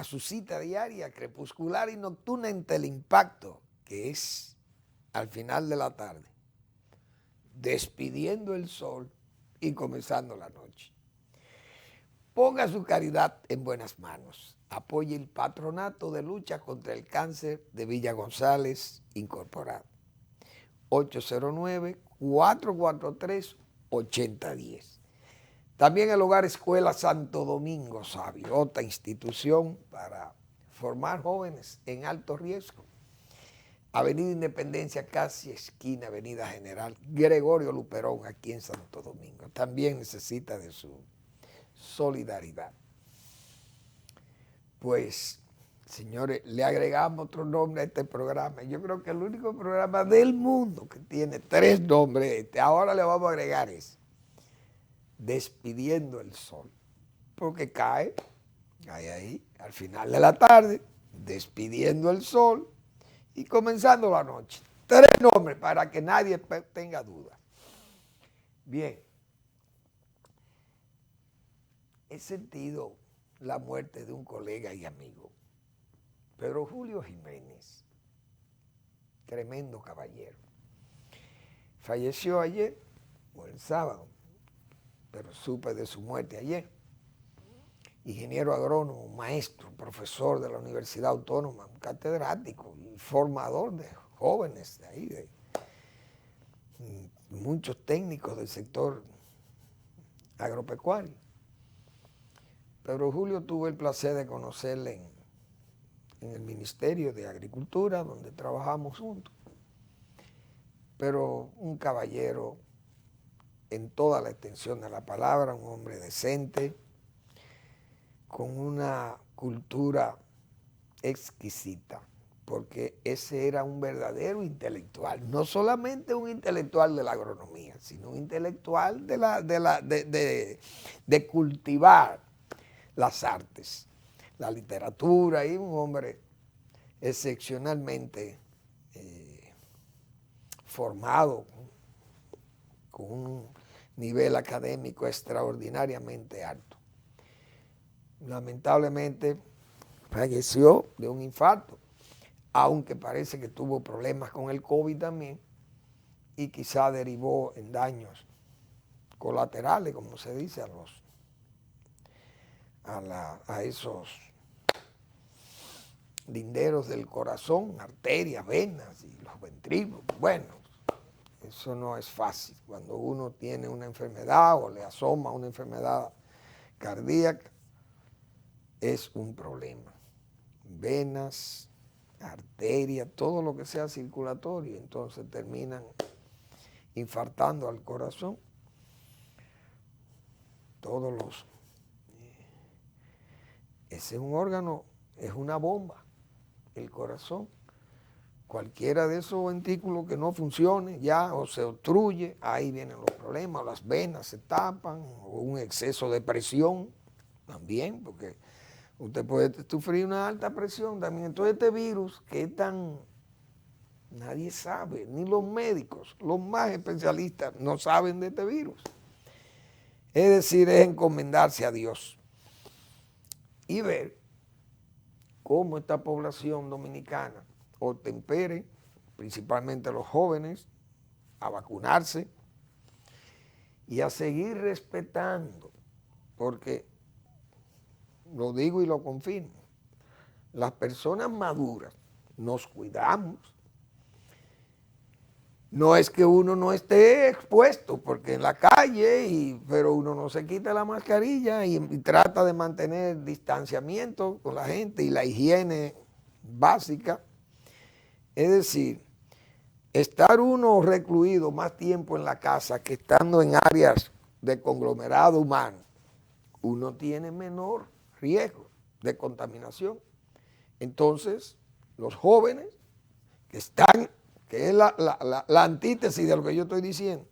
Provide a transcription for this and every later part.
a su cita diaria, crepuscular y nocturna en Teleimpacto, que es al final de la tarde, despidiendo el sol y comenzando la noche. Ponga su caridad en buenas manos. Apoye el Patronato de Lucha contra el Cáncer de Villa González Incorporado. 809-443-8010. También el Hogar Escuela Santo Domingo Sabio, otra institución para formar jóvenes en alto riesgo. Avenida Independencia, casi esquina Avenida General Gregorio Luperón, aquí en Santo Domingo. También necesita de su solidaridad. Pues, señores, le agregamos otro nombre a este programa. Yo creo que el único programa del mundo que tiene 3 nombres, ahora le vamos a agregar ese. Despidiendo el sol. Porque cae ahí, al final de la tarde, despidiendo el sol y comenzando la noche. 3 nombres para que nadie tenga duda. Bien. He sentido la muerte de un colega y amigo, Pedro Julio Jiménez, tremendo caballero. Falleció ayer, o el sábado, pero supe de su muerte ayer. Ingeniero agrónomo, maestro, profesor de la Universidad Autónoma, un catedrático y formador de jóvenes de ahí, de muchos técnicos del sector agropecuario. Pedro Julio tuve el placer de conocerle en el Ministerio de Agricultura, donde trabajamos juntos. Pero un caballero en toda la extensión de la palabra, un hombre decente, con una cultura exquisita, porque ese era un verdadero intelectual, no solamente un intelectual de la agronomía, sino un intelectual de cultivar las artes, la literatura, y un hombre excepcionalmente formado, con un nivel académico extraordinariamente alto. Lamentablemente falleció de un infarto, aunque parece que tuvo problemas con el COVID también, y quizá derivó en daños colaterales, como se dice, a esos linderos del corazón, arterias, venas y los ventrículos. Bueno, eso no es fácil. Cuando uno tiene una enfermedad o le asoma una enfermedad cardíaca, es un problema. Venas, arterias, todo lo que sea circulatorio, entonces terminan infartando al corazón. Ese es un órgano, es una bomba, el corazón. Cualquiera de esos ventrículos que no funcione ya o se obstruye, ahí vienen los problemas, las venas se tapan, o un exceso de presión también, porque usted puede sufrir una alta presión también. Entonces este virus que es tan, nadie sabe, ni los médicos, los más especialistas no saben de este virus. Es decir, es encomendarse a Dios y ver cómo esta población dominicana obtempere, principalmente los jóvenes, a vacunarse y a seguir respetando, porque lo digo y lo confirmo, las personas maduras nos cuidamos. No es que uno no esté expuesto, porque en la calle, pero uno no se quita la mascarilla y trata de mantener distanciamiento con la gente y la higiene básica. Es decir, estar uno recluido más tiempo en la casa que estando en áreas de conglomerado humano, uno tiene menor riesgo de contaminación. Entonces, los jóvenes que están, que es la antítesis de lo que yo estoy diciendo,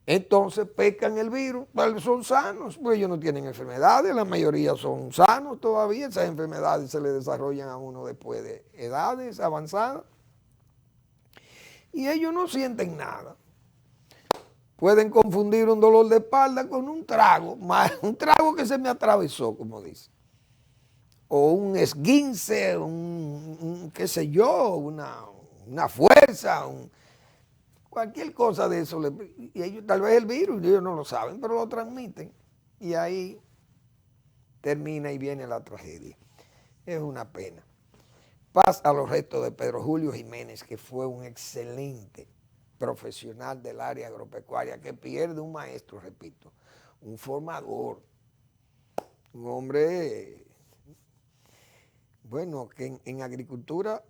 entonces pescan el virus, son sanos, pues ellos no tienen enfermedades, la mayoría son sanos todavía, esas enfermedades se le desarrollan a uno después de edades avanzadas, y ellos no sienten nada. Pueden confundir un dolor de espalda con un trago que se me atravesó, como dice. o un esguince, qué sé yo, una fuerza, cualquier cosa de eso. Y ellos, tal vez el virus, ellos no lo saben, pero lo transmiten. Y ahí termina y viene la tragedia. Es una pena. Paz a los restos de Pedro Julio Jiménez, que fue un excelente profesional del área agropecuaria, que pierde un maestro, repito, un formador, un hombre, bueno, que en agricultura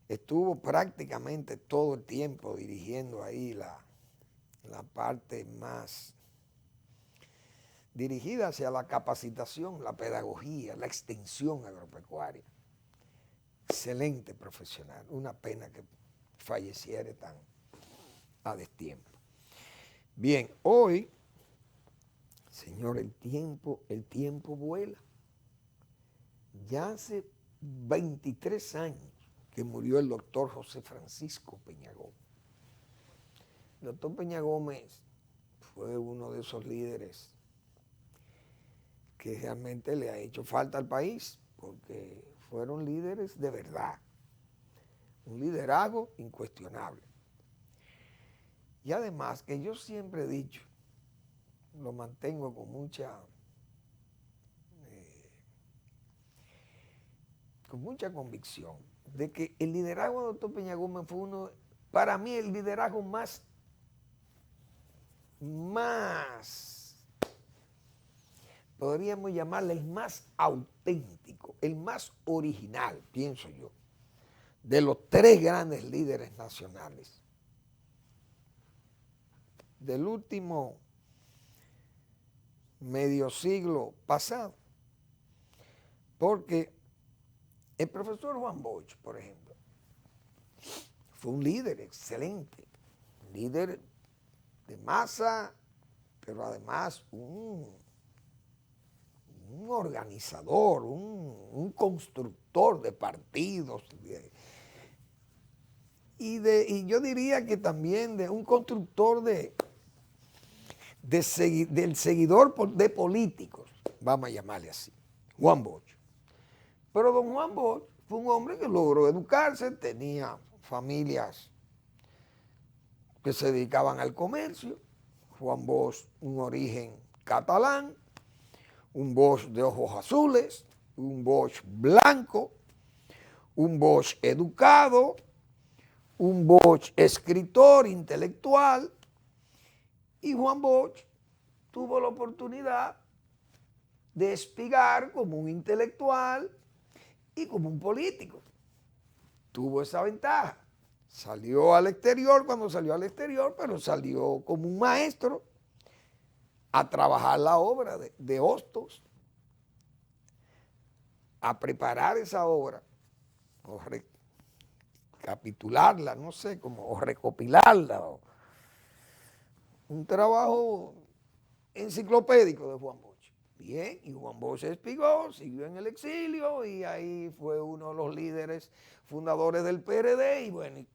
estuvo prácticamente todo el tiempo dirigiendo ahí la parte más dirigida hacia la capacitación, la pedagogía, la extensión agropecuaria. Excelente profesional, una pena que falleciera tan a destiempo. Bien, hoy, señor, el tiempo vuela. Ya hace 23 años que murió el doctor José Francisco Peña Gómez. El doctor Peña Gómez fue uno de esos líderes que realmente le ha hecho falta al país, porque fueron líderes de verdad, un liderazgo incuestionable. Y además que yo siempre he dicho, lo mantengo con mucha convicción, de que el liderazgo del doctor Peña Gómez fue uno, para mí, el liderazgo más podríamos llamarle el más auténtico, el más original, pienso yo, de los tres grandes líderes nacionales del último medio siglo pasado. Porque el profesor Juan Bosch, por ejemplo, fue un líder excelente, un líder de masa, pero además un organizador, un constructor de partidos, y yo diría que también de un constructor del seguidor de políticos, vamos a llamarle así, Juan Bosch. Pero don Juan Bosch fue un hombre que logró educarse, tenía familias que se dedicaban al comercio. Juan Bosch, un origen catalán, un Bosch de ojos azules, un Bosch blanco, un Bosch educado, un Bosch escritor, intelectual, y Juan Bosch tuvo la oportunidad de espigar como un intelectual y como un político. Tuvo esa ventaja. Salió al exterior cuando salió al exterior, pero salió como un maestro a trabajar la obra de Hostos, a preparar esa obra, o recapitularla, no sé cómo, o recopilarla. Un trabajo enciclopédico de Juan Bosch. Bien, y Juan Bosch espigó, siguió en el exilio y ahí fue uno de los líderes fundadores del PRD y bueno,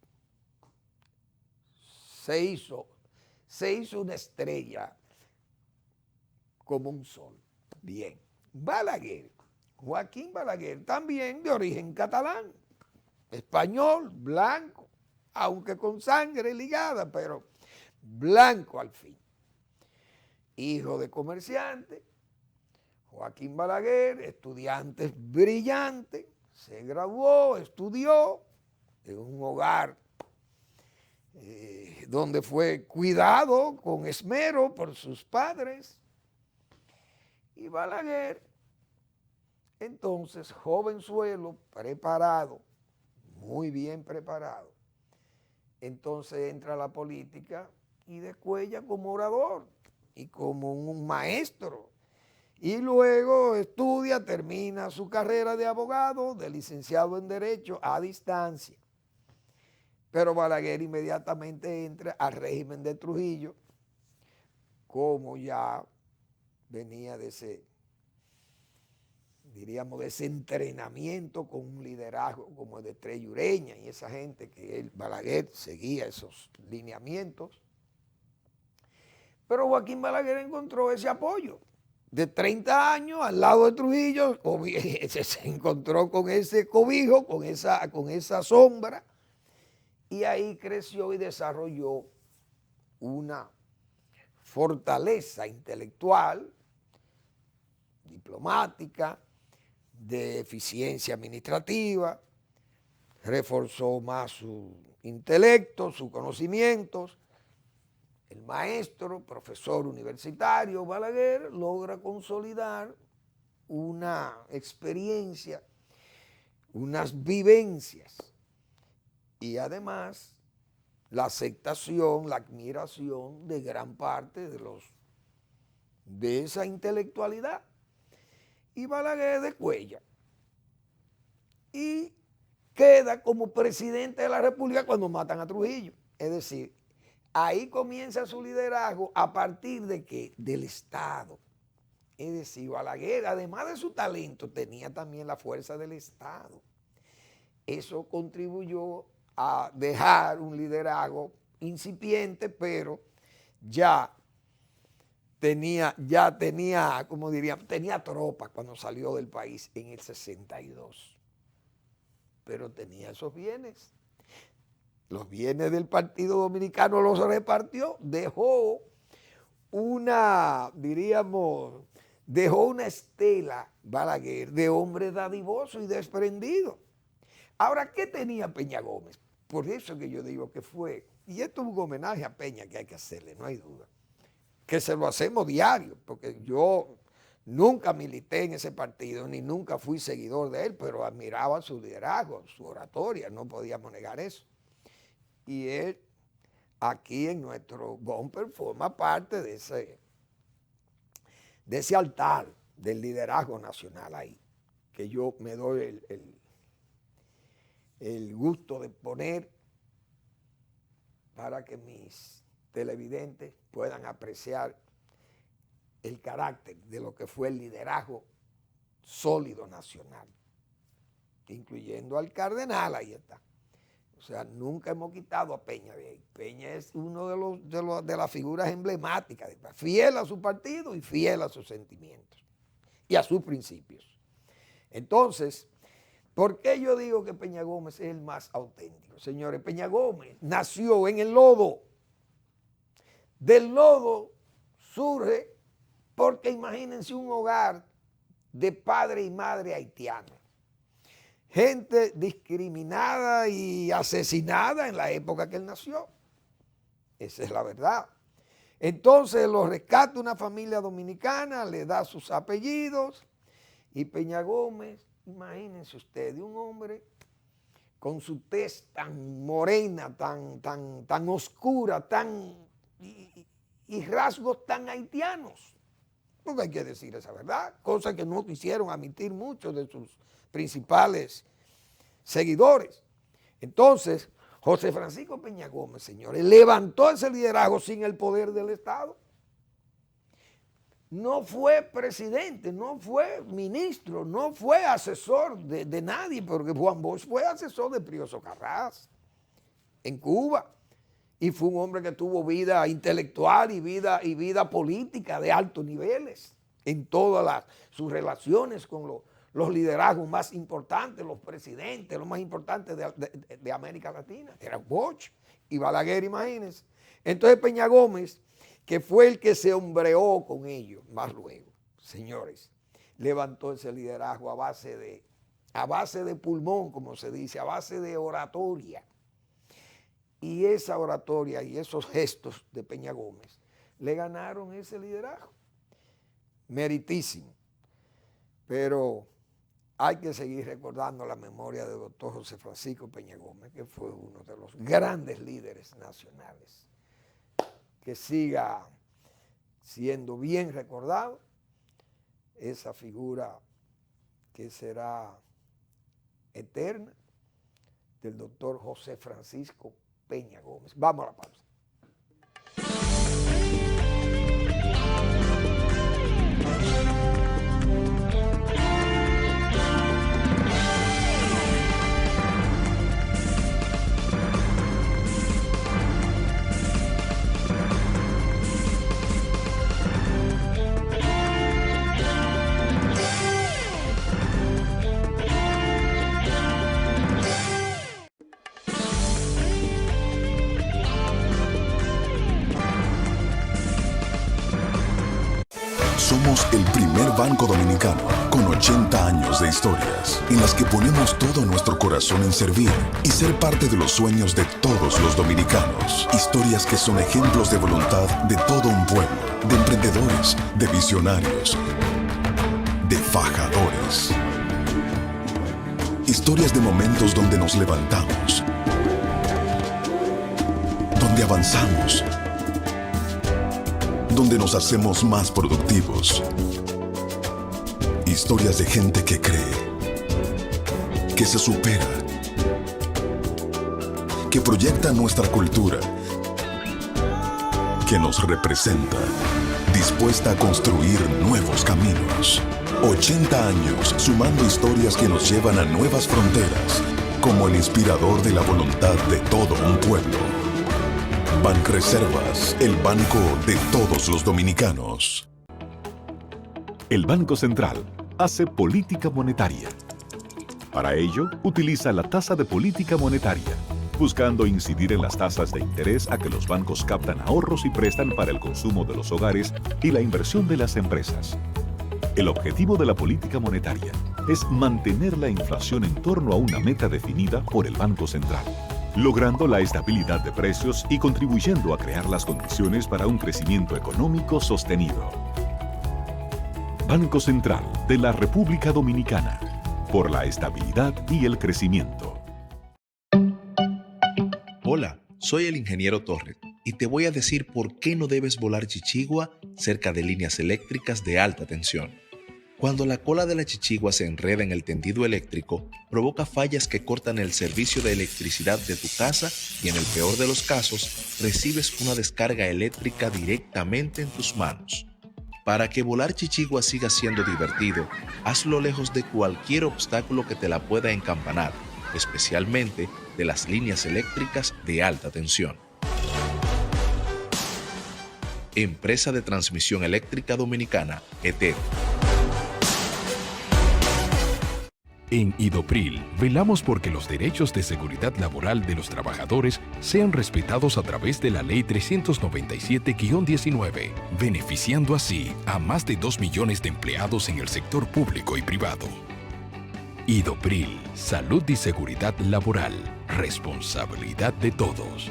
se hizo una estrella como un sol. Bien, Balaguer, Joaquín Balaguer, también de origen catalán, español, blanco, aunque con sangre ligada, pero blanco al fin. Hijo de comerciante, Joaquín Balaguer, estudiante brillante, se graduó, estudió en un hogar donde fue cuidado con esmero por sus padres. Y Balaguer, entonces, jovenzuelo, preparado, muy bien preparado, entonces entra a la política y descuella como orador y como un maestro. Y luego estudia, termina su carrera de abogado, de licenciado en Derecho a distancia. Pero Balaguer inmediatamente entra al régimen de Trujillo, como ya venía de ese, diríamos, de ese entrenamiento con un liderazgo como el de Estrella Ureña y esa gente que Balaguer seguía esos lineamientos. Pero Joaquín Balaguer encontró ese apoyo de 30 años al lado de Trujillo, se encontró con ese cobijo, con esa sombra, y ahí creció y desarrolló una fortaleza intelectual, diplomática, de eficiencia administrativa, reforzó más su intelecto, sus conocimientos. El maestro, profesor universitario Balaguer logra consolidar una experiencia, unas vivencias y además la aceptación, la admiración de gran parte de esa intelectualidad. Y Balaguer descuella y queda como presidente de la República cuando matan a Trujillo. Es decir, ahí comienza su liderazgo a partir de que del Estado. Es decir, Balaguer, además de su talento, tenía también la fuerza del Estado. Eso contribuyó a dejar un liderazgo incipiente, pero ya tenía, como diría, tenía tropas cuando salió del país en el 62. Pero tenía esos bienes. Los bienes del Partido Dominicano los repartió, dejó una estela Balaguer de hombre dadivoso y desprendido. Ahora, ¿qué tenía Peña Gómez? Por eso que yo digo que fue, y esto es un homenaje a Peña que hay que hacerle, no hay duda, que se lo hacemos diario, porque yo nunca milité en ese partido, ni nunca fui seguidor de él, pero admiraba su liderazgo, su oratoria, no podíamos negar eso. Y él, aquí en nuestro bumper, forma parte de ese altar del liderazgo nacional ahí, que yo me doy el gusto de poner para que mis televidentes puedan apreciar el carácter de lo que fue el liderazgo sólido nacional, incluyendo al cardenal, ahí está. O sea, nunca hemos quitado a Peña de ahí. Peña es uno de las figuras emblemáticas, fiel a su partido y fiel a sus sentimientos y a sus principios. Entonces, ¿por qué yo digo que Peña Gómez es el más auténtico? Señores, Peña Gómez nació en el lodo. Del lodo surge porque imagínense un hogar de padre y madre haitianos. Gente discriminada y asesinada en la época que él nació. Esa es la verdad. Entonces lo rescata una familia dominicana, le da sus apellidos y Peña Gómez, imagínense ustedes, un hombre con su tez tan morena, tan oscura, y rasgos tan haitianos. Porque hay que decir esa verdad, cosa que no quisieron admitir muchos de sus principales seguidores. Entonces, José Francisco Peña Gómez, señores, levantó ese liderazgo sin el poder del Estado. No fue presidente, no fue ministro, no fue asesor de nadie, porque Juan Bosch fue asesor de Pío Socarrás en Cuba. Y fue un hombre que tuvo vida intelectual y vida política de altos niveles en todas sus relaciones con los liderazgos más importantes, los presidentes, los más importantes de América Latina. Era Bosch y Balaguer, imagínense. Entonces Peña Gómez, que fue el que se hombreó con ellos más luego, señores, levantó ese liderazgo a base de pulmón, como se dice, a base de oratoria. Y esa oratoria y esos gestos de Peña Gómez le ganaron ese liderazgo. Meritísimo. Pero hay que seguir recordando la memoria del doctor José Francisco Peña Gómez, que fue uno de los grandes líderes nacionales. Que siga siendo bien recordado esa figura que será eterna del doctor José Francisco Peña Gómez. Vamos a la pausa. Somos el primer banco dominicano con 80 años de historias en las que ponemos todo nuestro corazón en servir y ser parte de los sueños de todos los dominicanos. Historias que son ejemplos de voluntad de todo un pueblo, de emprendedores, de visionarios, de fajadores. Historias de momentos donde nos levantamos, donde avanzamos, donde nos hacemos más productivos. Historias de gente que cree, que se supera, que proyecta nuestra cultura, que nos representa, dispuesta a construir nuevos caminos. 80 años sumando historias que nos llevan a nuevas fronteras, como el inspirador de la voluntad de todo un pueblo. Banreservas, el banco de todos los dominicanos. El Banco Central hace política monetaria. Para ello, utiliza la tasa de política monetaria, buscando incidir en las tasas de interés a que los bancos captan ahorros y prestan para el consumo de los hogares y la inversión de las empresas. El objetivo de la política monetaria es mantener la inflación en torno a una meta definida por el Banco Central, logrando la estabilidad de precios y contribuyendo a crear las condiciones para un crecimiento económico sostenido. Banco Central de la República Dominicana, por la estabilidad y el crecimiento. Hola, soy el ingeniero Torres y te voy a decir por qué no debes volar chichigua cerca de líneas eléctricas de alta tensión. Cuando la cola de la chichigua se enreda en el tendido eléctrico, provoca fallas que cortan el servicio de electricidad de tu casa y en el peor de los casos, recibes una descarga eléctrica directamente en tus manos. Para que volar chichigua siga siendo divertido, hazlo lejos de cualquier obstáculo que te la pueda encampanar, especialmente de las líneas eléctricas de alta tensión. Empresa de Transmisión Eléctrica Dominicana, ETED. En Idopril, velamos porque los derechos de seguridad laboral de los trabajadores sean respetados a través de la Ley 397-19, beneficiando así a más de 2 millones de empleados en el sector público y privado. Idopril, salud y seguridad laboral, responsabilidad de todos.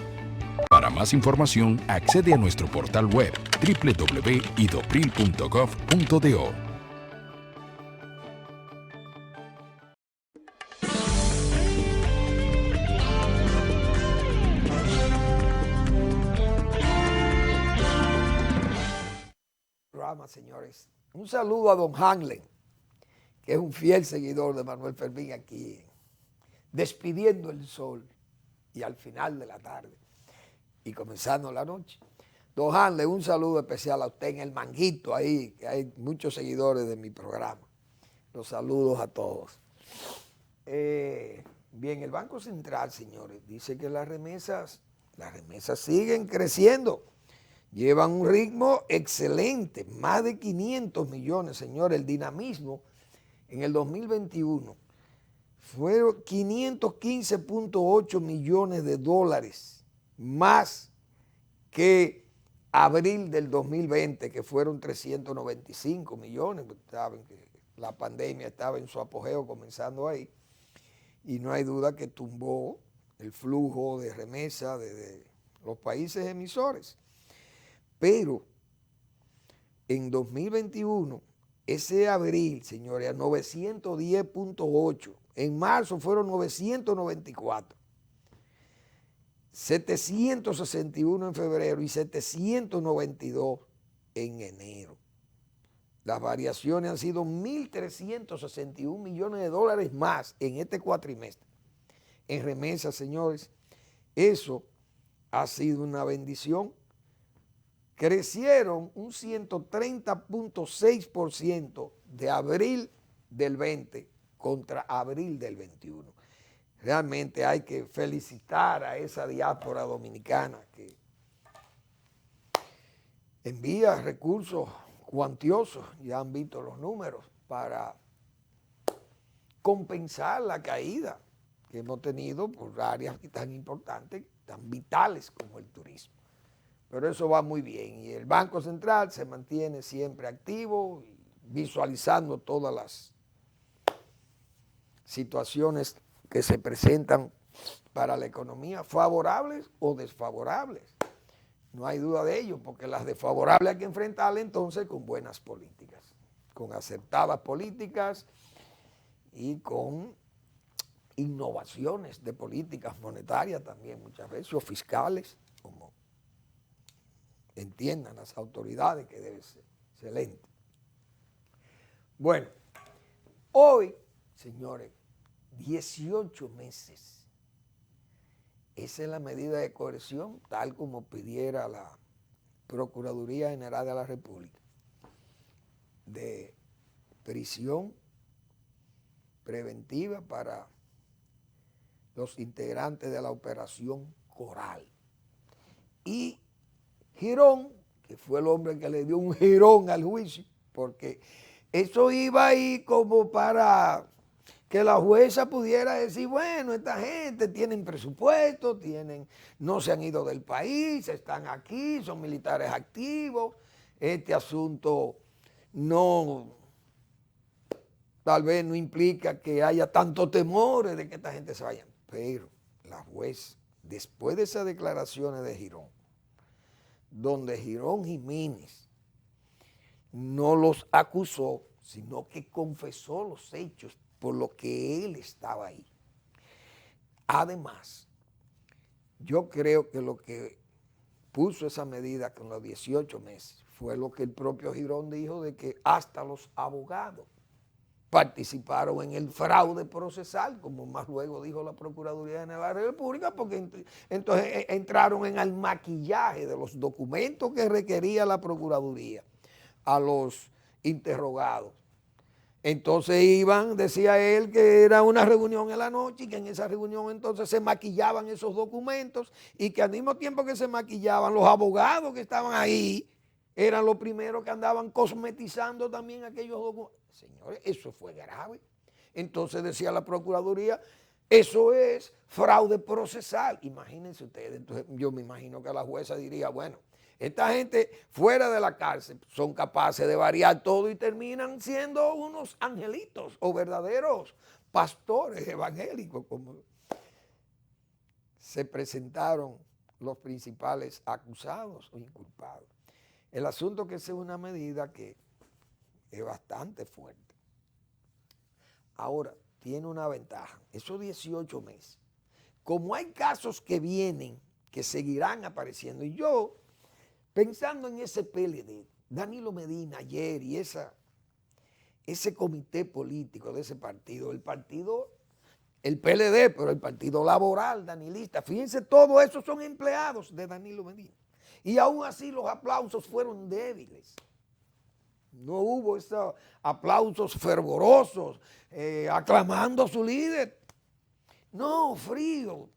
Para más información, accede a nuestro portal web www.idopril.gov.do. Señores, un saludo a don Hanlen, que es un fiel seguidor de Manuel Fermín aquí, despidiendo el sol y al final de la tarde y comenzando la noche. Don Hanlen, un saludo especial a usted en el Manguito ahí, que hay muchos seguidores de mi programa. Los saludos a todos. Bien, el Banco Central, señores, dice que las remesas siguen creciendo. Llevan un ritmo excelente, más de 500 millones, señores. El dinamismo en el 2021 fueron 515.8 millones de dólares, más que abril del 2020, que fueron 395 millones. Saben que la pandemia estaba en su apogeo comenzando ahí, y no hay duda que tumbó el flujo de remesa de los países emisores. Pero en 2021, ese abril, señores, a 910.8, en marzo fueron 994, 761 en febrero y 792 en enero. Las variaciones han sido 1.361 millones de dólares más en este cuatrimestre. En remesas, señores, eso ha sido una bendición. Crecieron un 130.6% de abril del 20 contra abril del 21. Realmente hay que felicitar a esa diáspora dominicana que envía recursos cuantiosos, ya han visto los números, para compensar la caída que hemos tenido por áreas tan importantes, tan vitales como el turismo. Pero eso va muy bien y el Banco Central se mantiene siempre activo, visualizando todas las situaciones que se presentan para la economía, favorables o desfavorables. No hay duda de ello, porque las desfavorables hay que enfrentarlas entonces con buenas políticas, con acertadas políticas y con innovaciones de políticas monetarias también muchas veces, o fiscales, como entiendan las autoridades que debe ser excelente. Bueno, hoy, señores, 18 meses. Esa es la medida de coerción, tal como pidiera la Procuraduría General de la República, de prisión preventiva para los integrantes de la operación Coral. Y Girón, que fue el hombre que le dio un girón al juicio, porque eso iba ahí como para que la jueza pudiera decir, bueno, esta gente tienen presupuesto, no se han ido del país, están aquí, son militares activos, este asunto tal vez no implica que haya tantos temores de que esta gente se vaya. Pero la jueza, después de esas declaraciones de Girón, donde Girón Jiménez no los acusó, sino que confesó los hechos por lo que él estaba ahí. Además, yo creo que lo que puso esa medida con los 18 meses fue lo que el propio Girón dijo, de que hasta los abogados participaron en el fraude procesal, como más luego dijo la Procuraduría General de la República, porque entonces entraron en el maquillaje de los documentos que requería la Procuraduría a los interrogados. Entonces decía él que era una reunión en la noche y que en esa reunión entonces se maquillaban esos documentos y que al mismo tiempo que se maquillaban, los abogados que estaban ahí eran los primeros que andaban cosmetizando también aquellos documentos. Señores, eso fue grave. Entonces decía la Procuraduría, eso es fraude procesal. Imagínense ustedes, entonces yo me imagino que la jueza diría, bueno, esta gente fuera de la cárcel son capaces de variar todo y terminan siendo unos angelitos o verdaderos pastores evangélicos, como se presentaron los principales acusados o inculpados. El asunto es que esa es una medida que es bastante fuerte. Ahora, tiene una ventaja, esos 18 meses. Como hay casos que vienen, que seguirán apareciendo, y yo, pensando en ese PLD, Danilo Medina ayer y ese comité político de ese partido, el PLD, pero el Partido Laboral Danilista, fíjense, todo eso son empleados de Danilo Medina. Y aún así los aplausos fueron débiles. No hubo esos aplausos fervorosos, aclamando a su líder. No, frío.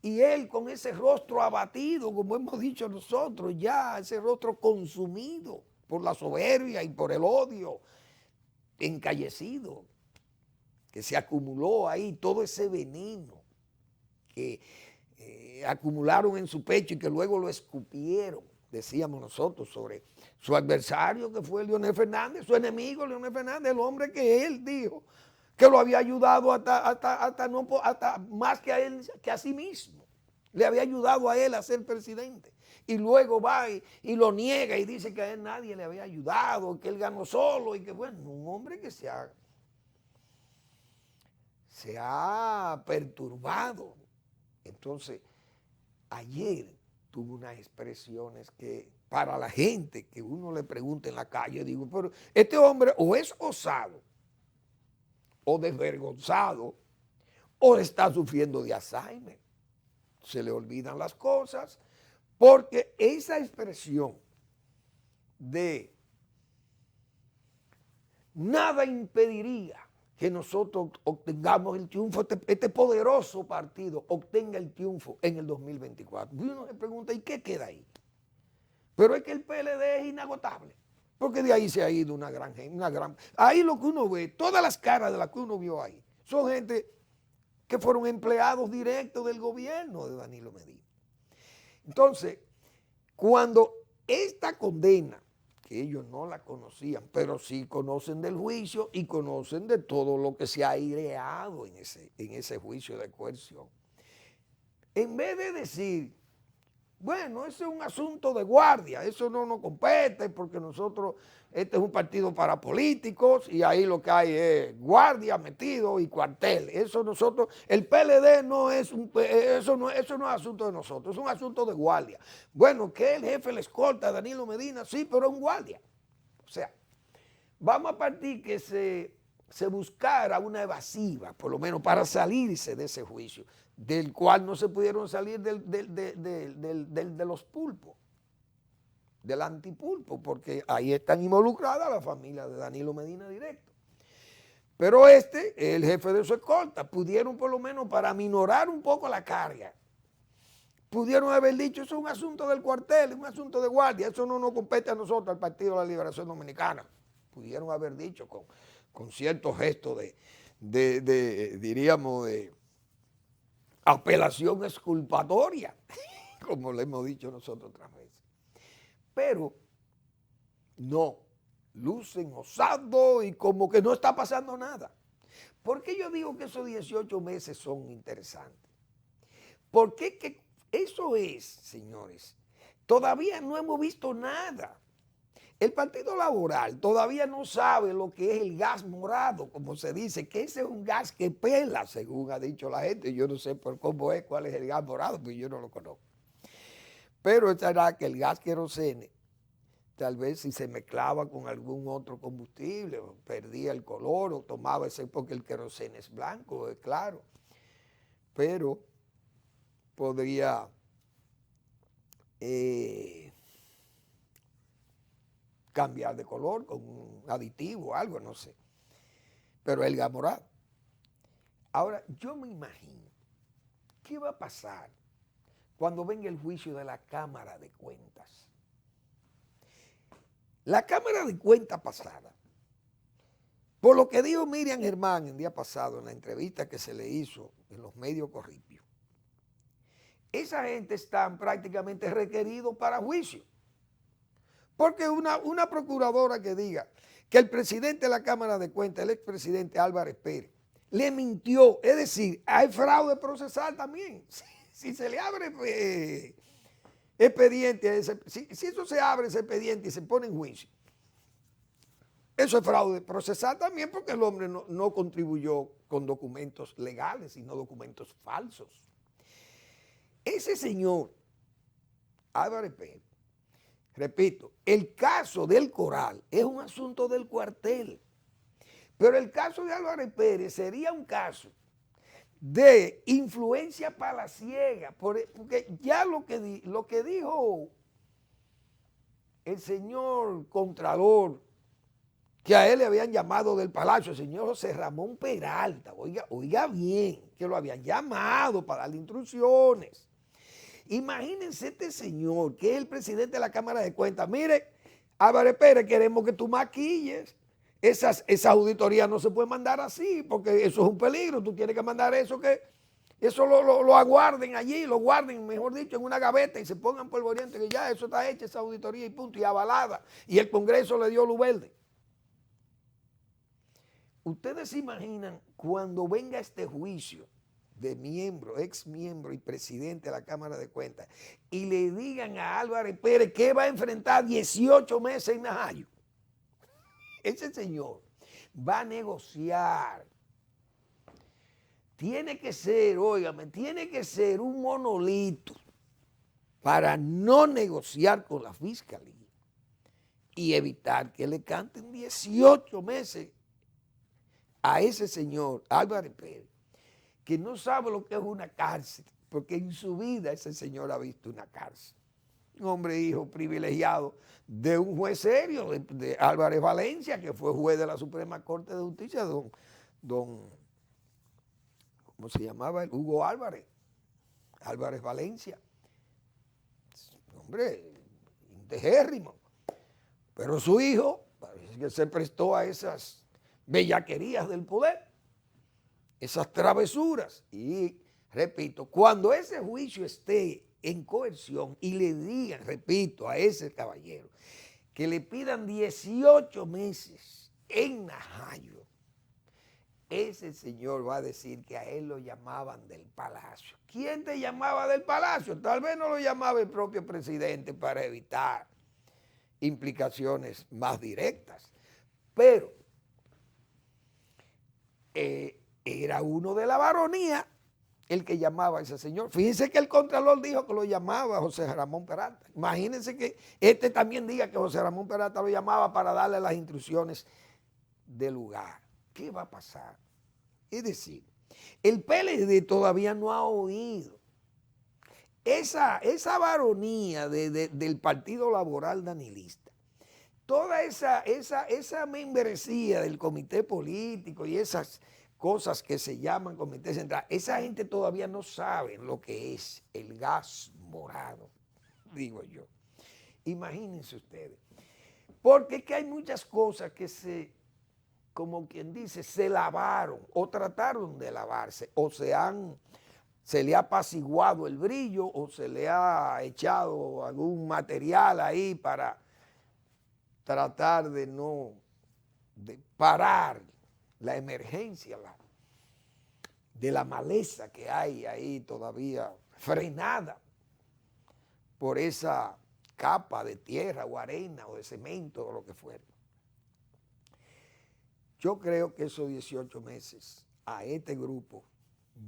Y él con ese rostro abatido, como hemos dicho nosotros, ya ese rostro consumido por la soberbia y por el odio, encallecido, que se acumuló ahí, todo ese veneno que acumularon en su pecho y que luego lo escupieron, decíamos nosotros, sobre su adversario que fue Leonel Fernández, su enemigo Leonel Fernández, el hombre que él dijo que lo había ayudado hasta más que a él, que a sí mismo. Le había ayudado a él a ser presidente. Y luego va y lo niega y dice que a él nadie le había ayudado, que él ganó solo y que bueno, un hombre que se ha perturbado. Entonces, ayer tuvo unas expresiones que para la gente que uno le pregunta en la calle, digo, pero este hombre o es osado, o desvergonzado, o está sufriendo de Alzheimer. Se le olvidan las cosas, porque esa expresión de nada impediría que nosotros obtengamos el triunfo, este poderoso partido obtenga el triunfo en el 2024. Y uno se pregunta, ¿y qué queda ahí? Pero es que el PLD es inagotable. Porque de ahí se ha ido una gran gente. Ahí lo que uno ve, todas las caras de las que uno vio ahí, son gente que fueron empleados directos del gobierno de Danilo Medina. Entonces, Cuando esta condena, que ellos no la conocían, pero sí conocen del juicio y conocen de todo lo que se ha aireado en ese juicio de coerción. En vez de decir, bueno, ese es un asunto de guardia, eso no nos compete porque nosotros, este es un partido para políticos y ahí lo que hay es guardia metido y cuartel. Eso nosotros, el PLD no es eso no es asunto de nosotros, es un asunto de guardia. Bueno, que el jefe le escolta a Danilo Medina, sí, pero es un guardia. O sea, vamos a partir que se buscara una evasiva, por lo menos para salirse de ese juicio, del cual no se pudieron salir de los pulpos, del antipulpo, porque ahí están involucradas la familia de Danilo Medina directo. Pero el jefe de su escolta, pudieron por lo menos para aminorar un poco la carga, pudieron haber dicho, eso es un asunto del cuartel, es un asunto de guardia, eso no nos compete a nosotros, al Partido de la Liberación Dominicana. Pudieron haber dicho con cierto gesto diríamos, de apelación exculpatoria, como le hemos dicho nosotros otras veces. Pero no, lucen osados y como que no está pasando nada. ¿Por qué yo digo que esos 18 meses son interesantes? Porque que eso es, señores, todavía no hemos visto nada. El Partido Laboral todavía no sabe lo que es el gas morado, como se dice, que ese es un gas que pela, según ha dicho la gente. Yo no sé por cómo es, cuál es el gas morado, porque yo no lo conozco. Pero será que el gas querosene, tal vez si se mezclaba con algún otro combustible, perdía el color o tomaba ese, porque el querosene es blanco, es claro. Pero podría cambiar de color con un aditivo o algo, no sé. Pero el gas morado. Ahora, yo me imagino, ¿qué va a pasar cuando venga el juicio de la Cámara de Cuentas? La Cámara de Cuentas pasada, por lo que dijo Miriam Germán el día pasado en la entrevista que se le hizo en los medios corripios, esa gente está prácticamente requeridos para juicio. Porque una procuradora que diga que el presidente de la Cámara de Cuentas, el expresidente Álvarez Pérez, le mintió, es decir, hay fraude procesal también. Si se le abre expediente, si eso se abre ese expediente y se pone en juicio, eso es fraude procesal también porque el hombre no contribuyó con documentos legales, sino documentos falsos. Ese señor, Álvarez Pérez, repito, el caso del Coral es un asunto del cuartel, pero el caso de Álvarez Pérez sería un caso de influencia palaciega, porque ya lo que dijo el señor Contralor, que a él le habían llamado del Palacio, el señor José Ramón Peralta, oiga bien, que lo habían llamado para darle instrucciones. Imagínense este señor, que es el presidente de la Cámara de Cuentas. Mire, Álvarez Pérez, queremos que tú maquilles. Esas auditorías no se pueden mandar así, porque eso es un peligro. Tú tienes que mandar eso, que eso lo aguarden allí, lo guarden, mejor dicho, en una gaveta y se pongan polvorientos, que ya eso está hecho, esa auditoría y punto, y avalada. Y el Congreso le dio luz verde. Ustedes se imaginan cuando venga este juicio de miembro, ex miembro y presidente de la Cámara de Cuentas, y le digan a Álvarez Pérez que va a enfrentar 18 meses en Najayo. Ese señor va a negociar. Tiene que ser, óigame, tiene que ser un monolito para no negociar con la fiscalía y evitar que le canten 18 meses a ese señor Álvarez Pérez, que no sabe lo que es una cárcel, porque en su vida ese señor ha visto una cárcel. Un hombre hijo privilegiado de un juez serio, de Álvarez Valencia, que fue juez de la Suprema Corte de Justicia, ¿cómo se llamaba? Hugo Álvarez Valencia. Un hombre integérrimo. Pero su hijo parece que se prestó a esas bellaquerías del poder, esas travesuras. Y repito, cuando ese juicio esté en coerción y le digan, repito, a ese caballero, que le pidan 18 meses en Najayo, ese señor va a decir que a él lo llamaban del palacio. ¿Quién te llamaba del palacio? Tal vez no lo llamaba el propio presidente para evitar implicaciones más directas, pero era uno de la baronía el que llamaba a ese señor. Fíjense que el Contralor dijo que lo llamaba José Ramón Peralta. Imagínense que este también diga que José Ramón Peralta lo llamaba para darle las instrucciones del lugar. ¿Qué va a pasar? Es decir, el PLD todavía no ha oído esa baronía del Partido Laboral Danilista, toda esa membresía del comité político y esas cosas que se llaman comité central, esa gente todavía no sabe lo que es el gas morado, digo yo. Imagínense ustedes, porque es que hay muchas cosas que como quien dice, se lavaron o trataron de lavarse, o se le ha apaciguado el brillo o se le ha echado algún material ahí para tratar de parar la emergencia de la maleza que hay ahí todavía frenada por esa capa de tierra o arena o de cemento o lo que fuera. Yo creo que esos 18 meses a este grupo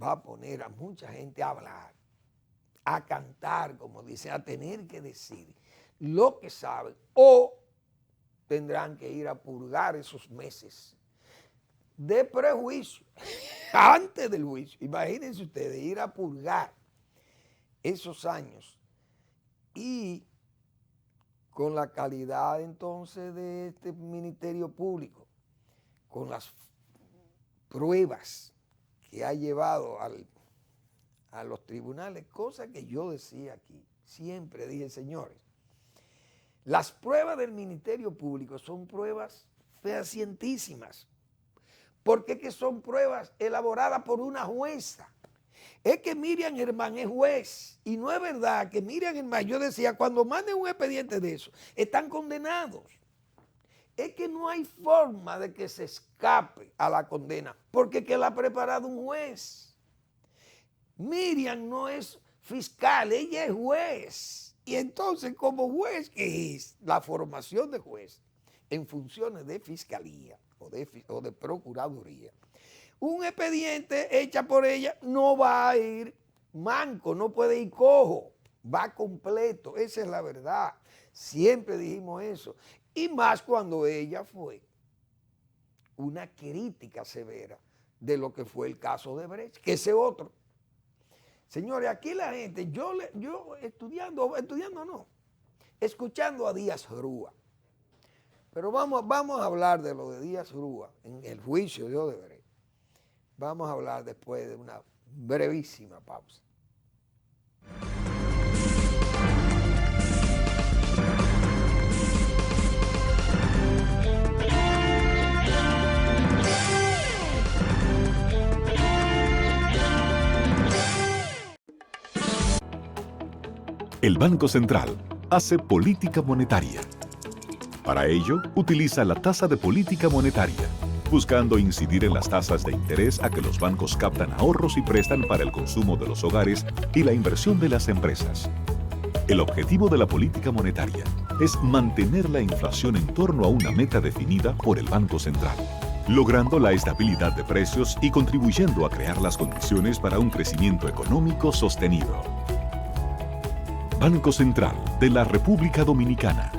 va a poner a mucha gente a hablar, a cantar, como dice, a tener que decir lo que saben, o tendrán que ir a purgar esos meses de prejuicio antes del juicio. Imagínense ustedes ir a purgar esos años y con la calidad entonces de este Ministerio Público, con las pruebas que ha llevado a los tribunales, cosa que yo decía aquí, siempre dije, señores, las pruebas del Ministerio Público son pruebas fehacientísimas, porque es que son pruebas elaboradas por una jueza. Es que Miriam Germán es juez, y no es verdad que Miriam Germán, yo decía, cuando manden un expediente de eso, están condenados. Es que no hay forma de que se escape a la condena, porque que la ha preparado un juez. Miriam no es fiscal, ella es juez. Y entonces, como juez, ¿qué es? La formación de juez en funciones de fiscalía o de procuraduría. Un expediente hecha por ella no va a ir manco, no puede ir cojo, va completo, esa es la verdad. Siempre dijimos eso. Y más cuando ella fue una crítica severa de lo que fue el caso de Brecht, que ese otro. Señores, aquí la gente, yo escuchando a Díaz Rúa. Pero vamos a hablar de lo de Díaz Rúa en el juicio de Odebrecht. Vamos a hablar después de una brevísima pausa. El Banco Central hace política monetaria. Para ello, utiliza la tasa de política monetaria, buscando incidir en las tasas de interés a que los bancos captan ahorros y prestan para el consumo de los hogares y la inversión de las empresas. El objetivo de la política monetaria es mantener la inflación en torno a una meta definida por el Banco Central, logrando la estabilidad de precios y contribuyendo a crear las condiciones para un crecimiento económico sostenido. Banco Central de la República Dominicana,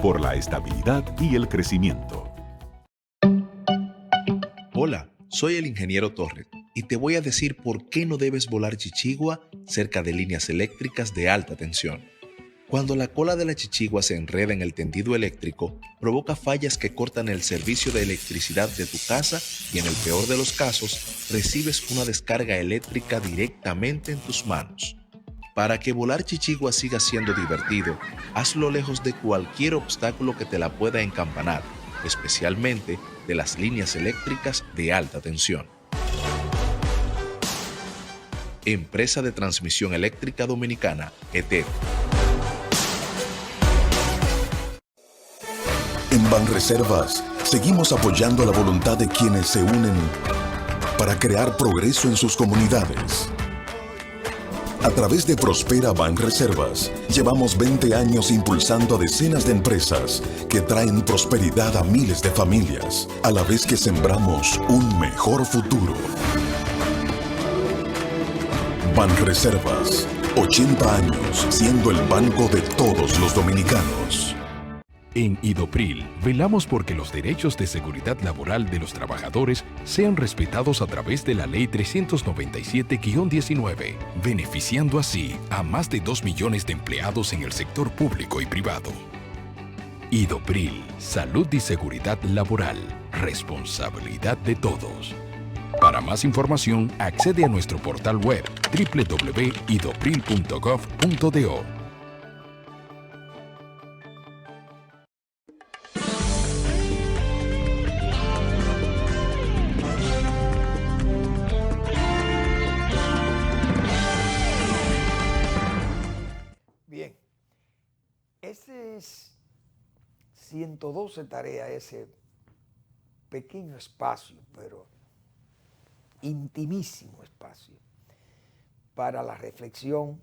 por la estabilidad y el crecimiento. Hola, soy el ingeniero Torres y te voy a decir por qué no debes volar chichigua cerca de líneas eléctricas de alta tensión. Cuando la cola de la chichigua se enreda en el tendido eléctrico, provoca fallas que cortan el servicio de electricidad de tu casa y en el peor de los casos, recibes una descarga eléctrica directamente en tus manos. Para que volar chichigua siga siendo divertido, hazlo lejos de cualquier obstáculo que te la pueda encampanar, especialmente de las líneas eléctricas de alta tensión. Empresa de Transmisión Eléctrica Dominicana, ETED. En Banreservas seguimos apoyando la voluntad de quienes se unen para crear progreso en sus comunidades. A través de Prospera Banreservas, llevamos 20 años impulsando a decenas de empresas que traen prosperidad a miles de familias, a la vez que sembramos un mejor futuro. Banreservas, 80 años siendo el banco de todos los dominicanos. En Idopril, velamos porque los derechos de seguridad laboral de los trabajadores sean respetados a través de la Ley 397-19, beneficiando así a más de 2 millones de empleados en el sector público y privado. Idopril, salud y seguridad laboral, responsabilidad de todos. Para más información, accede a nuestro portal web www.idopril.gov.do. Bien, ese es 112 tareas, ese pequeño espacio, pero intimísimo espacio para la reflexión,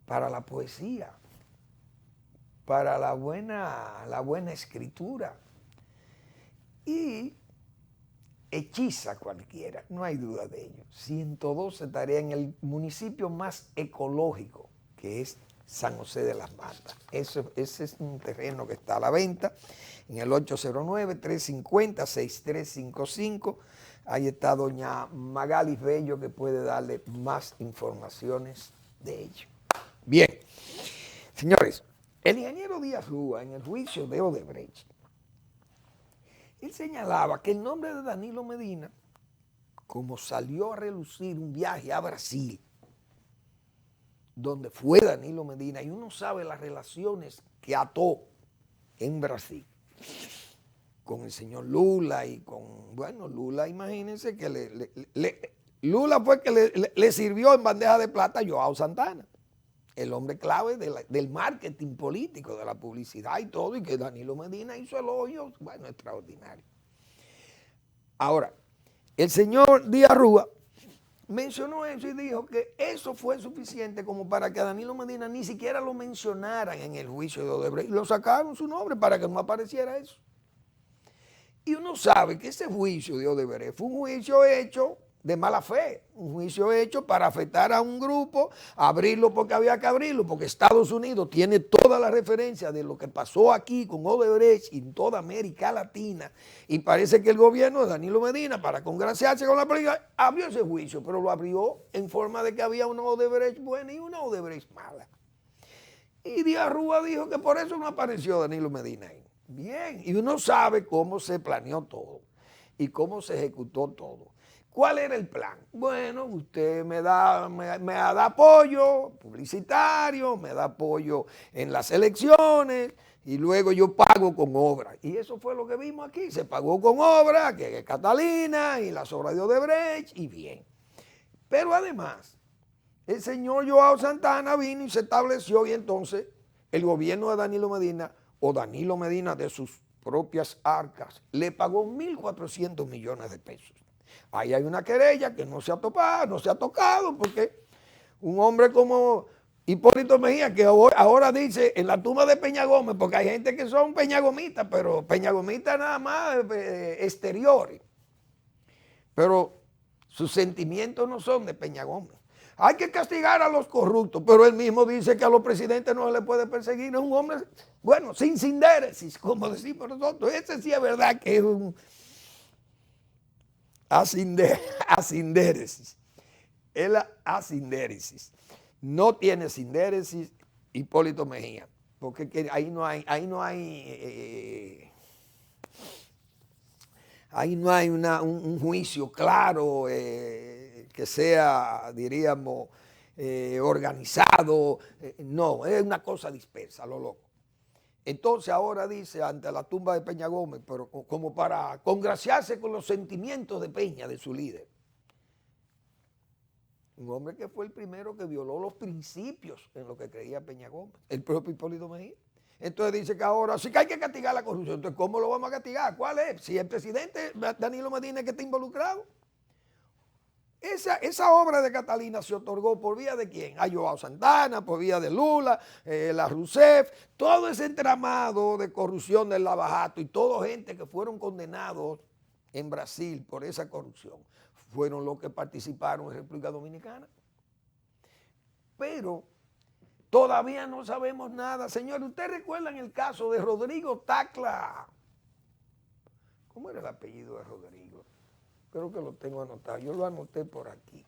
para la poesía, para la buena escritura y hechiza cualquiera, no hay duda de ello. 112 tareas en el municipio más ecológico, que es San José de las Matas. Ese es un terreno que está a la venta en el 809-350-6355. Ahí está doña Magali Bello, que puede darle más informaciones de ello. Bien, señores, el ingeniero Díaz Rúa, en el juicio de Odebrecht, él señalaba que el nombre de Danilo Medina, como salió a relucir un viaje a Brasil, donde fue Danilo Medina, y uno sabe las relaciones que ató en Brasil con el señor Lula y con, bueno, Lula, imagínense que Lula fue que le sirvió en bandeja de plata a Joao Santana, el hombre clave del marketing político, de la publicidad y todo, y que Danilo Medina hizo elogios, bueno, extraordinario. Ahora, el señor Díaz Rúa mencionó eso y dijo que eso fue suficiente como para que a Danilo Medina ni siquiera lo mencionaran en el juicio de Odebrecht. Lo sacaron su nombre para que no apareciera eso. Y uno sabe que ese juicio de Odebrecht fue un juicio hecho de mala fe, un juicio hecho para afectar a un grupo, abrirlo porque había que abrirlo, porque Estados Unidos tiene toda la referencia de lo que pasó aquí con Odebrecht y en toda América Latina, y parece que el gobierno de Danilo Medina, para congraciarse con la política, abrió ese juicio, pero lo abrió en forma de que había una Odebrecht buena y una Odebrecht mala. Y Díaz Rúa dijo que por eso no apareció Danilo Medina ahí. Bien, y uno sabe cómo se planeó todo y cómo se ejecutó todo. ¿Cuál era el plan? Bueno, usted me da apoyo publicitario, me da apoyo en las elecciones y luego yo pago con obra. Y eso fue lo que vimos aquí, se pagó con obra, que es Catalina y las obras de Odebrecht, y bien. Pero además, el señor Joao Santana vino y se estableció, y entonces el gobierno de Danilo Medina, o Danilo Medina de sus propias arcas, le pagó 1.400 millones de pesos. Ahí hay una querella que no se ha tocado, porque un hombre como Hipólito Mejía, que ahora dice en la tumba de Peña Gómez, porque hay gente que son peñagomistas, pero peñagomistas nada más exteriores, pero sus sentimientos no son de Peña Gómez. Hay que castigar a los corruptos, pero él mismo dice que a los presidentes no se les puede perseguir. Es un hombre, bueno, sin sindéresis, como decimos nosotros. Ese sí es verdad que es un asindéresis. Él asindéresis. No tiene sindéresis Hipólito Mejía, porque ahí no hay un juicio claro, que sea, diríamos, organizado. No, es una cosa dispersa, lo loco. Entonces ahora dice, ante la tumba de Peña Gómez, pero como para congraciarse con los sentimientos de Peña, de su líder, Un hombre que fue el primero que violó los principios en lo que creía Peña Gómez, el propio Hipólito Mejía. Entonces dice que ahora sí que hay que castigar la corrupción. Entonces, ¿cómo lo vamos a castigar? ¿Cuál es? Si el presidente Danilo Medina es que está involucrado. Esa obra de Catalina se otorgó por vía de quién? A Joao Santana, por vía de Lula, la Rousseff, todo ese entramado de corrupción del Lavajato y toda gente que fueron condenados en Brasil por esa corrupción, fueron los que participaron en República Dominicana. Pero todavía no sabemos nada. Señores, ¿ustedes recuerdan el caso de Rodrigo Tacla? ¿Cómo era el apellido de Rodrigo? Creo que lo tengo anotado. Yo lo anoté por aquí,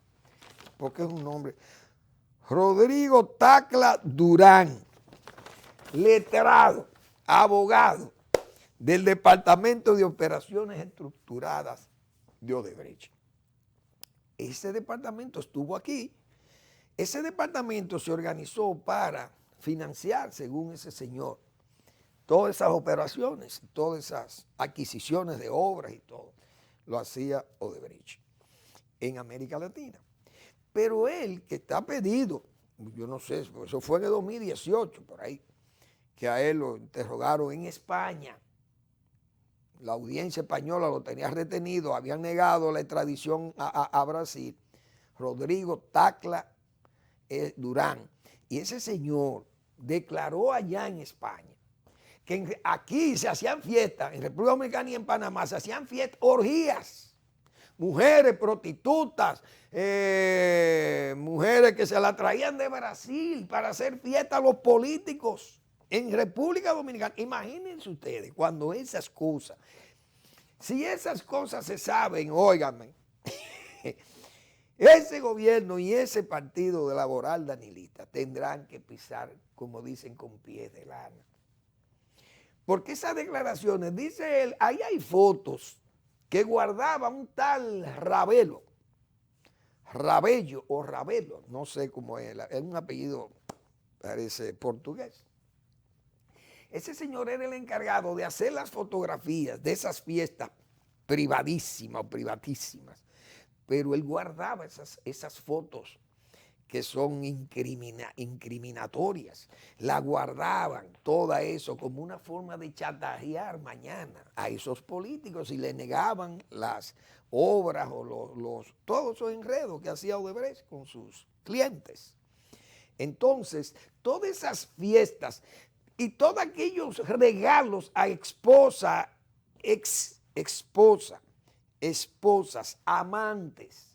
porque es un nombre. Rodrigo Tacla Durán, letrado, abogado del Departamento de Operaciones Estructuradas de Odebrecht. Ese departamento estuvo aquí. Ese departamento se organizó para financiar, según ese señor, todas esas operaciones, todas esas adquisiciones de obras y todo. Lo hacía Odebrecht en América Latina. Pero él, que está pedido, yo no sé, eso fue en el 2018, por ahí, que a él lo interrogaron en España. La audiencia española lo tenía retenido, habían negado la extradición a Brasil. Rodrigo Tacla Durán. Y ese señor declaró allá en España que aquí se hacían fiestas, en República Dominicana y en Panamá, se hacían fiestas, orgías. Mujeres, prostitutas, mujeres que se la traían de Brasil para hacer fiesta a los políticos en República Dominicana. Imagínense ustedes cuando esas cosas, si esas cosas se saben, óigame, ese gobierno y ese partido de laboral danilista tendrán que pisar, como dicen, con pies de lana. Porque esas declaraciones, dice él, ahí hay fotos que guardaba un tal Ravelo, Rabello o Ravelo, no sé cómo es un apellido, parece portugués. Ese señor era el encargado de hacer las fotografías de esas fiestas privadísimas o privatísimas, pero él guardaba esas fotos que son incriminatorias, la guardaban, todo eso como una forma de chantajear mañana a esos políticos y le negaban las obras o todos esos enredos que hacía Odebrecht con sus clientes. Entonces, todas esas fiestas y todos aquellos regalos a esposas, amantes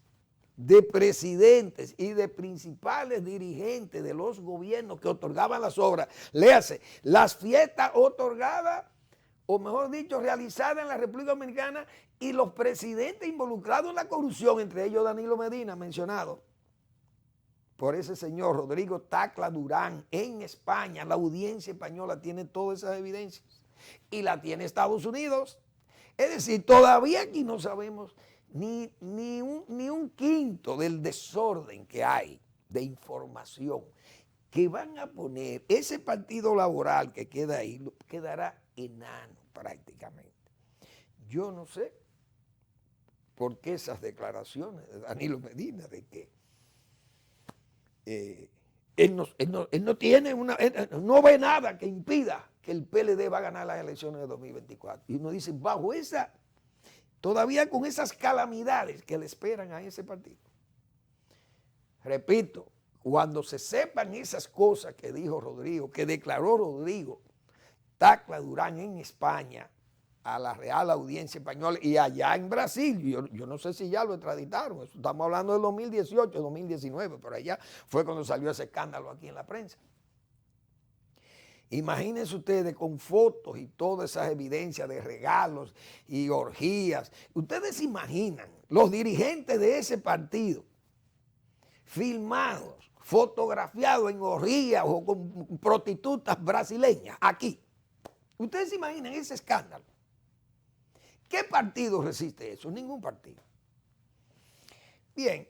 de presidentes y de principales dirigentes de los gobiernos que otorgaban las obras. Léase, las fiestas otorgadas, o mejor dicho, realizadas en la República Dominicana y los presidentes involucrados en la corrupción, entre ellos Danilo Medina, mencionado por ese señor Rodrigo Tacla Durán en España. La audiencia española tiene todas esas evidencias y la tiene Estados Unidos. Es decir, todavía aquí no sabemos ni un quinto del desorden que hay de información que van a poner. Ese partido laboral que queda ahí quedará enano prácticamente. Yo no sé por qué esas declaraciones de Danilo Medina de que él no tiene no ve nada que impida que el PLD va a ganar las elecciones de 2024. Y uno dice, bajo esa, todavía con esas calamidades que le esperan a ese partido. Repito, cuando se sepan esas cosas que dijo Rodrigo, que declaró Rodrigo Tacla Durán en España, a la Real Audiencia Española y allá en Brasil, yo no sé si ya lo extraditaron, estamos hablando del 2018, 2019, pero allá fue cuando salió ese escándalo aquí en la prensa. Imagínense ustedes con fotos y todas esas evidencias de regalos y orgías. Ustedes se imaginan los dirigentes de ese partido filmados, fotografiados en orgías o con prostitutas brasileñas aquí. Ustedes se imaginan ese escándalo. ¿Qué partido resiste eso? Ningún partido. Bien,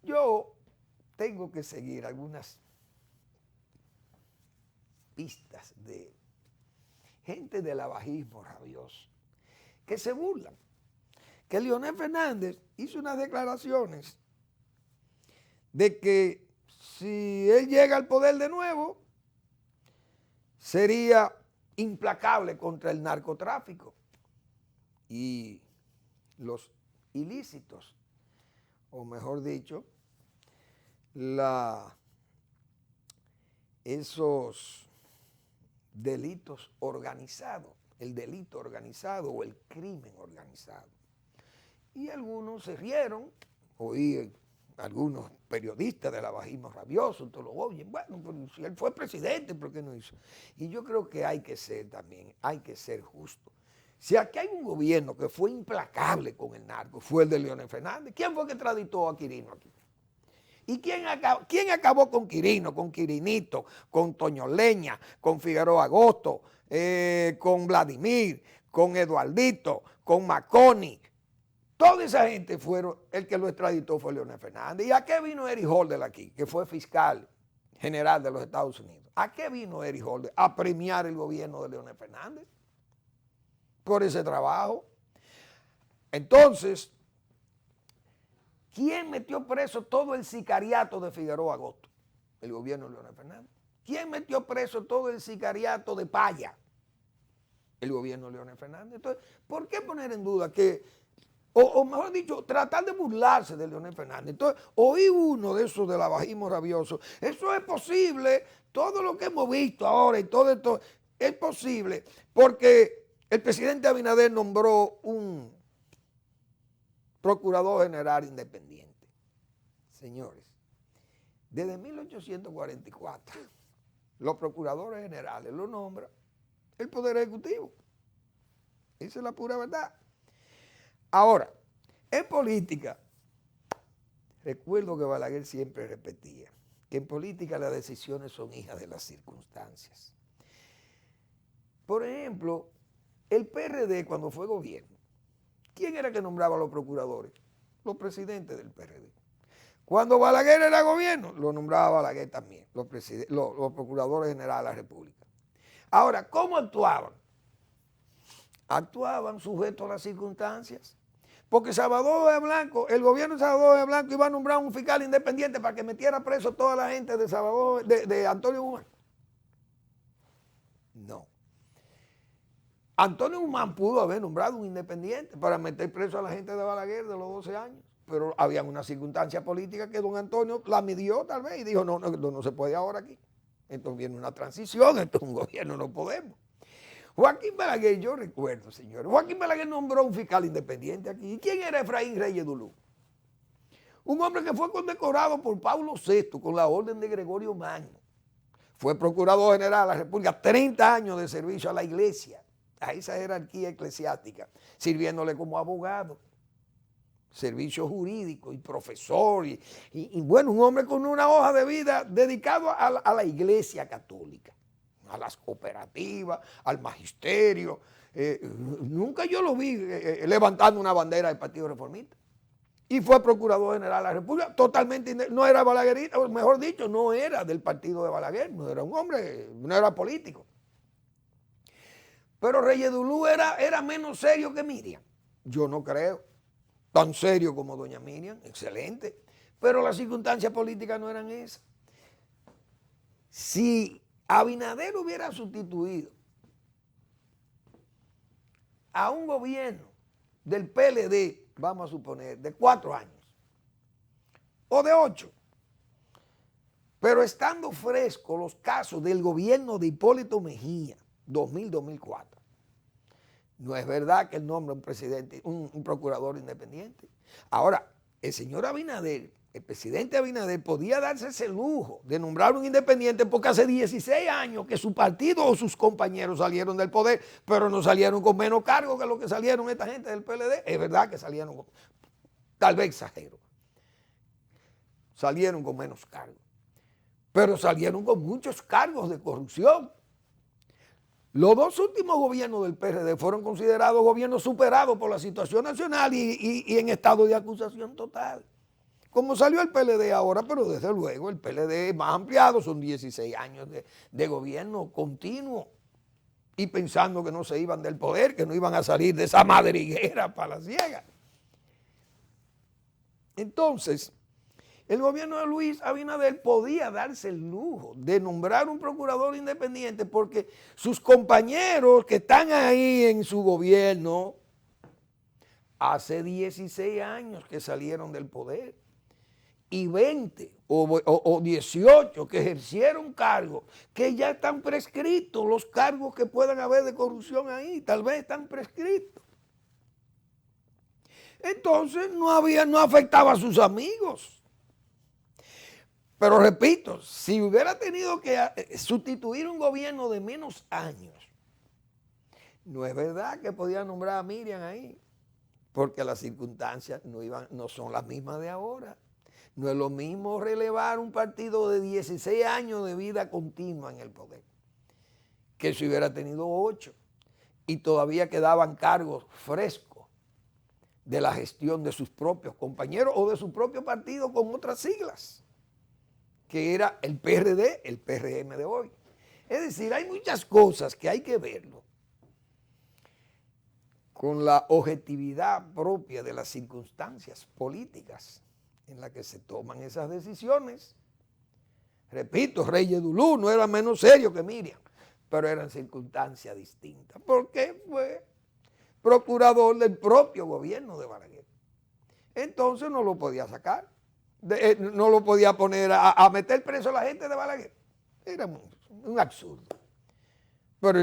yo tengo que seguir algunas pistas de gente del abajismo rabioso que se burlan. Que Leonel Fernández hizo unas declaraciones de que si él llega al poder de nuevo, sería implacable contra el narcotráfico y los ilícitos, o mejor dicho, esos delitos organizados, el delito organizado o el crimen organizado. Y algunos se rieron, oí algunos periodistas del abajismo rabioso, todos lo oyen, bueno, pero si él fue presidente, ¿por qué no hizo? Y yo creo que hay que ser también, hay que ser justo. Si aquí hay un gobierno que fue implacable con el narco, fue el de Leonel Fernández. ¿Quién fue que traditó a Quirino aquí? ¿Y quién acabó con Quirino, con Quirinito, con Toño Leña, con Figueroa Agosto, con Vladimir, con Eduardito, con Maconi? Toda esa gente fueron, el que lo extraditó fue Leonel Fernández. ¿Y a qué vino Eric Holder aquí, que fue fiscal general de los Estados Unidos? ¿A qué vino Eric Holder? A premiar el gobierno de Leonel Fernández por ese trabajo. Entonces, ¿quién metió preso todo el sicariato de Figueroa Agosto? El gobierno de Leonel Fernández. ¿Quién metió preso todo el sicariato de Paya? El gobierno de Leonel Fernández. Entonces, ¿por qué poner en duda que, o mejor dicho, tratar de burlarse de Leonel Fernández? Entonces, oí uno de esos del abajismo rabioso. Eso es posible, todo lo que hemos visto ahora y todo esto es posible porque el presidente Abinader nombró un procurador general independiente. Señores, desde 1844, los procuradores generales lo nombra el Poder Ejecutivo. Esa es la pura verdad. Ahora, en política, recuerdo que Balaguer siempre repetía que en política las decisiones son hijas de las circunstancias. Por ejemplo, el PRD cuando fue gobierno, ¿quién era que nombraba a los procuradores? Los presidentes del PRD. Cuando Balaguer era gobierno, lo nombraba Balaguer también, los procuradores generales de la República. Ahora, ¿cómo actuaban? Actuaban sujetos a las circunstancias. Porque Salvador de Blanco, el gobierno de Salvador de Blanco iba a nombrar un fiscal independiente para que metiera preso a toda la gente de Antonio Guzmán. No. Antonio Guzmán pudo haber nombrado un independiente para meter preso a la gente de Balaguer de los 12 años, pero había una circunstancia política que don Antonio la midió tal vez y dijo, no se puede ahora aquí. Entonces viene una transición, esto es un gobierno, no podemos. Joaquín Balaguer, yo recuerdo, señores, Joaquín Balaguer nombró un fiscal independiente aquí. ¿Y quién era Efraín Reyes Dulú? Un hombre que fue condecorado por Pablo VI con la orden de Gregorio Magno. Fue procurador general de la República, 30 años de servicio a la iglesia, a esa jerarquía eclesiástica, sirviéndole como abogado, servicio jurídico y profesor, y bueno, un hombre con una hoja de vida dedicado a la iglesia católica, a las cooperativas, al magisterio. Nunca yo lo vi levantando una bandera del Partido Reformista. Y fue procurador general de la República, totalmente, no era balaguerista, o mejor dicho, no era del partido de Balaguer, no era un hombre, no era político. Pero Reyes Dulú era menos serio que Miriam. Yo no creo. Tan serio como doña Miriam, excelente. Pero las circunstancias políticas no eran esas. Si Abinader hubiera sustituido a un gobierno del PLD, vamos a suponer, de 4 años o de 8, pero estando frescos los casos del gobierno de Hipólito Mejía, 2000-2004, no es verdad que él nombra un presidente, un procurador independiente. Ahora, el señor Abinader, el presidente Abinader podía darse ese lujo de nombrar un independiente porque hace 16 años que su partido o sus compañeros salieron del poder, pero no salieron con menos cargo que lo que salieron esta gente del PLD. Es verdad que salieron, tal vez exagero, salieron con menos cargo, pero salieron con muchos cargos de corrupción. Los 2 últimos gobiernos del PRD fueron considerados gobiernos superados por la situación nacional y en estado de acusación total. Como salió el PLD ahora, pero desde luego el PLD es más ampliado, son 16 años de gobierno continuo y pensando que no se iban del poder, que no iban a salir de esa madriguera palaciega. Entonces, El gobierno de Luis Abinader podía darse el lujo de nombrar un procurador independiente porque sus compañeros que están ahí en su gobierno hace 16 años que salieron del poder y 20 o 18 que ejercieron cargos que ya están prescritos, los cargos que puedan haber de corrupción ahí, tal vez están prescritos. Entonces no afectaba a sus amigos. Pero repito, si hubiera tenido que sustituir un gobierno de menos años, no es verdad que podía nombrar a Miriam ahí, porque las circunstancias no son las mismas de ahora. No es lo mismo relevar un partido de 16 años de vida continua en el poder, que si hubiera tenido 8 y todavía quedaban cargos frescos de la gestión de sus propios compañeros o de su propio partido con otras siglas, que era el PRD, el PRM de hoy. Es decir, hay muchas cosas que hay que verlo con la objetividad propia de las circunstancias políticas en las que se toman esas decisiones. Repito, Reyes Dulú no era menos serio que Miriam, pero eran circunstancias distintas, porque fue procurador del propio gobierno de Balaguer. Entonces no lo podía sacar. No lo podía poner a meter preso a la gente de Balaguer. Era un absurdo. Pero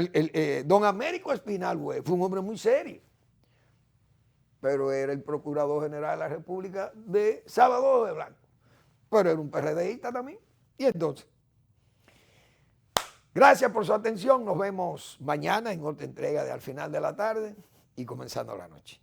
don Américo Espinal fue un hombre muy serio, pero era el procurador general de la República de Sábado de Blanco, pero era un PRDista también. Y entonces, gracias por su atención. Nos vemos mañana en otra entrega de Al Final de la Tarde y comenzando la noche.